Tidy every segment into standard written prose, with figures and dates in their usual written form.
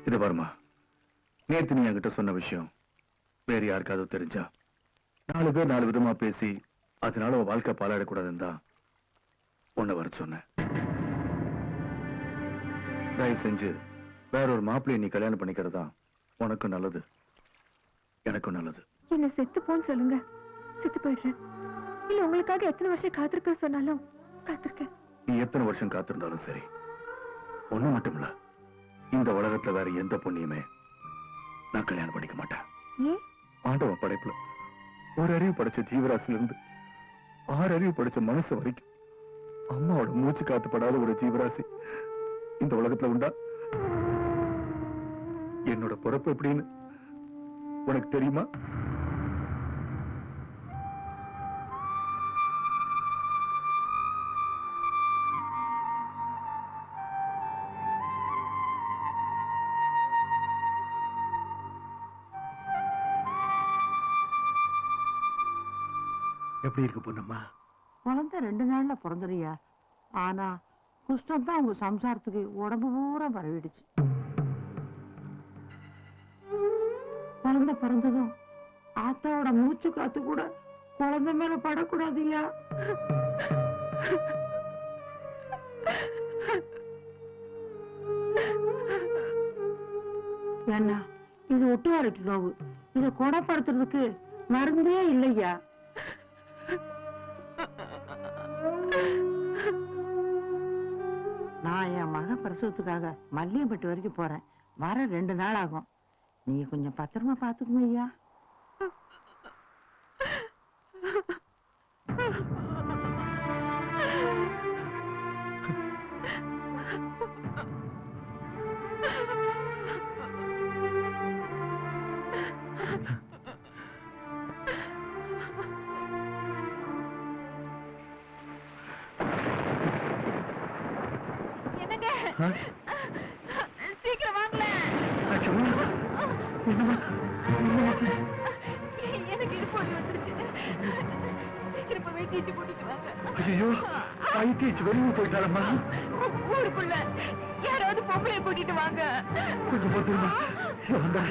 இது பாருமா, நேத்து நீ என்கிட்ட சொன்ன விஷயம் வேற யாருக்காவது தெரிஞ்சா 4 பேர் 4 விதமா பேசி அதனால வாழ்க்கை பாலாடக்கூடாதுன்னு தான் உன்னை வர சொன்னேன். தயவு செஞ்சு வேற ஒரு மாப்பிள்ளையை நீ கல்யாணம் பண்ணிக்கிறதா உனக்கும் நல்லது, எனக்கும் நல்லது. என்ன செத்து போன்னு சொல்லுங்க, செத்து போயிடுறேன். இல்ல உங்களுக்காக எத்தனை வருஷம் காத்திருக்க சொன்னாலும் காத்திருக்கேன். நீ எத்தனை வருஷம் காத்திருந்தாலும் சரி, ஒண்ணு மட்டும் இல்ல, இந்த உலகத்துல வேற எந்த பொண்ணையுமே நான் கல்யாணம் பண்ணிக்க மாட்டேன். ஏன்? ஆண்டவன் படைப்புல ஒரு அறிவு படைச்ச ஜீவராசில இருந்து 6 அறிவு படைச்ச மனசு வரைக்கும் அம்மாவோட மூச்சு காத்துப்படாத ஒரு ஜீவராசி இந்த உலகத்துல உண்டா? என்னோட பிறப்பு எப்படின்னு உனக்கு தெரியுமா? எப்படி இருக்கு பொண்ணம்மா? குழந்தை 2 நாள்ல பிறந்துறியா? ஆனா குஷ்டம் தான் உங்க சம்சாரத்துக்கு உடம்பு பூரா பரவிடுச்சு. குழந்தை பிறந்ததும் ஆத்தாவோட மூச்சு காத்து கூட குழந்தை மேல படக்கூடாதுயா. ஏன்னா இது ஒட்டுவாரட்டு நோவு, இதை குணப்படுத்துறதுக்கு மருந்தே இல்லையா. நான் என் மகன் பிரசவத்துக்காக மல்லிகைப்பட்டு வரைக்கும் போறேன். வர 2 நாள் ஆகும். நீங்க கொஞ்சம் பத்திரமா பாத்துக்கணும் ஐயா. சீக்கிரம் வாங்கல. எனக்கு இது போட்டு வந்துருச்சு. சீக்கிரம் போய் வைத்தியச்சு கூட்டிட்டு வாங்க. ஐயோ, வைத்தியச்சு வெளியூர் போயிட்டாரம்மா. ஊருக்குள்ள யாராவது பொம்பளைய கூட்டிட்டு வாங்க. கொஞ்சம் பத்திரமா வந்தா.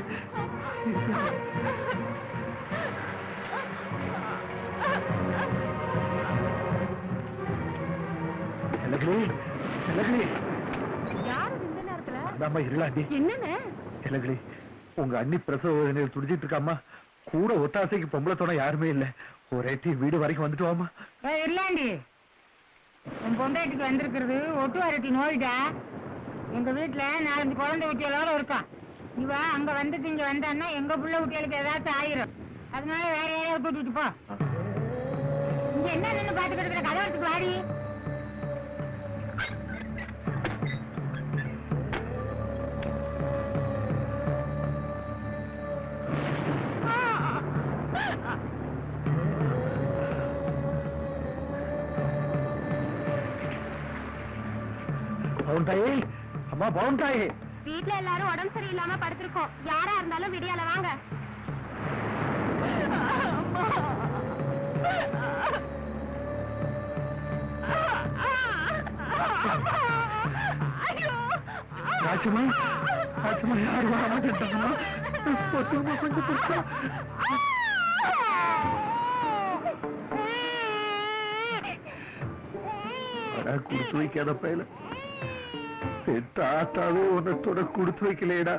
உங்க அண்ணி பிரசவ துடிச்சிட்டு இருக்காமா. கூட ஒத்தாசைக்கு பொம்பளை துணை யாருமே இல்ல. ஒரே வீடு வரைக்கும் வந்துட்டு வாமா. இல்லாண்டி உன் பொண்டாட்டிக்கு வந்திருக்கிறது ஒட்டு வரட்டி நோய்டா. எங்க வீட்டுல 4 குழந்தை குட்டிகளோட இருக்கான். இவ அங்க வந்துட்டு இங்க வந்தான்னா எங்க புள்ள குட்டிகளுக்கு ஏதாச்சும் ஆயிரும். அதனால வேற யாரையாவது கூட்டிட்டு போ. இங்க என்ன நின்று பாத்துக்கிட்டு இருக்கிற கதவத்துக்கு வாடி. அம்மா பவுண்டாயே, வீட்டுல எல்லாரும் உடம்பு சரியில்லாம படுத்திருக்கோம். யாரா இருந்தாலும் விடியால வாங்க. ராஜமா, ராஜமா யாரு வர மாட்டேன்ட்டாங்கம்மா. கொஞ்சம் புரிச்சா கொடுத்து வைக்காத பையல. தாத்தாவே உன்னத்தோட கொடுத்து வைக்கலையடா.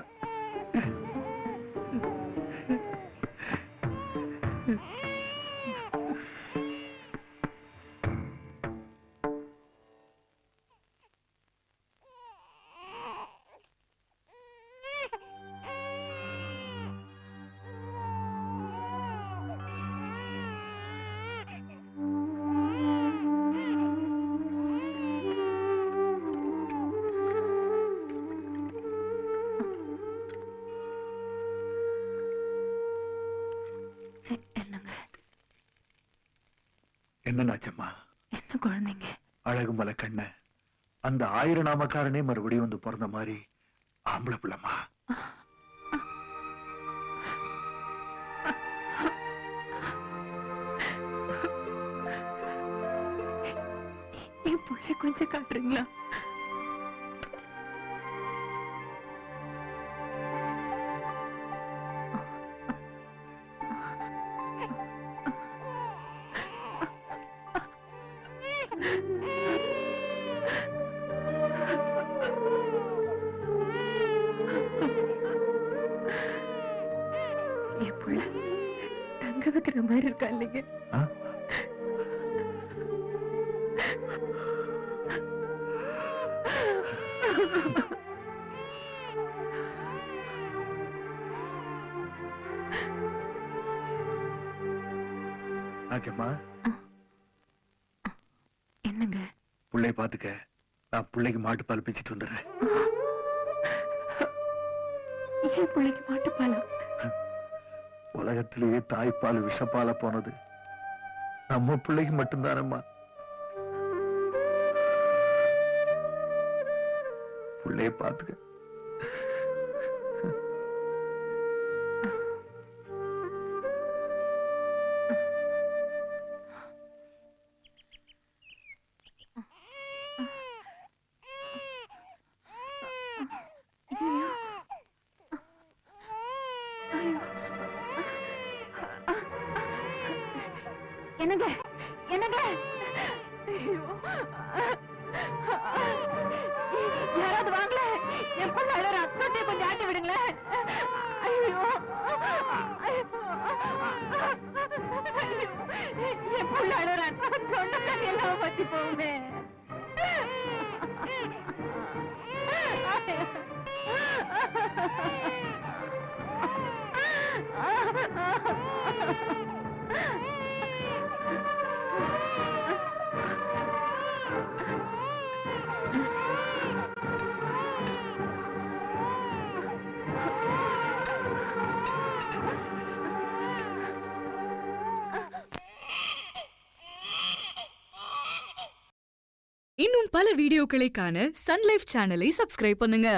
என்னன்னாச்சம்மா? என்ன குழந்தைங்க? அழகு மலை கண்ண அந்த 1000 நாமக்காரனே மறுபடியும் வந்து பிறந்த மாதிரி ஆம்பளை பிள்ளைமா. என் புள்ளைய கொஞ்சம் காட்டுறீங்களா? வைக்கிற மாதிரி இருக்கா இல்லைங்க? ஆ? ஆகேம்மா, என்னங்க? பிள்ளைய பாத்துக்க. நான் பிள்ளைக்கு மாட்டு பால் பிச்சுட்டு வந்துடுறேன். ஏன் பிள்ளைக்கு மாட்டுப்பாலா? உலகத்திலேயே தாய்ப்பால் விஷப்பால போனது நம்ம பிள்ளைக்கு மட்டும்தானம்மா. பிள்ளைய பாத்துக்க. ஐயோ. ஐயோ. என்னங்க? என்னங்க? ஐயோ. யாராவது வாங்கல. என் பொண்ணு அழற. தொட்டியை கொஞ்சம் ஆட்டி விடுங்களேன். ஐயோ. என் பொண்ணு அழற. தொண்டை எல்லாம் பத்தி போகுமே. இன்னும் பல வீடியோக்களை காண சன் லைஃப் சேனலை சப்ஸ்கிரைப் பண்ணுங்க.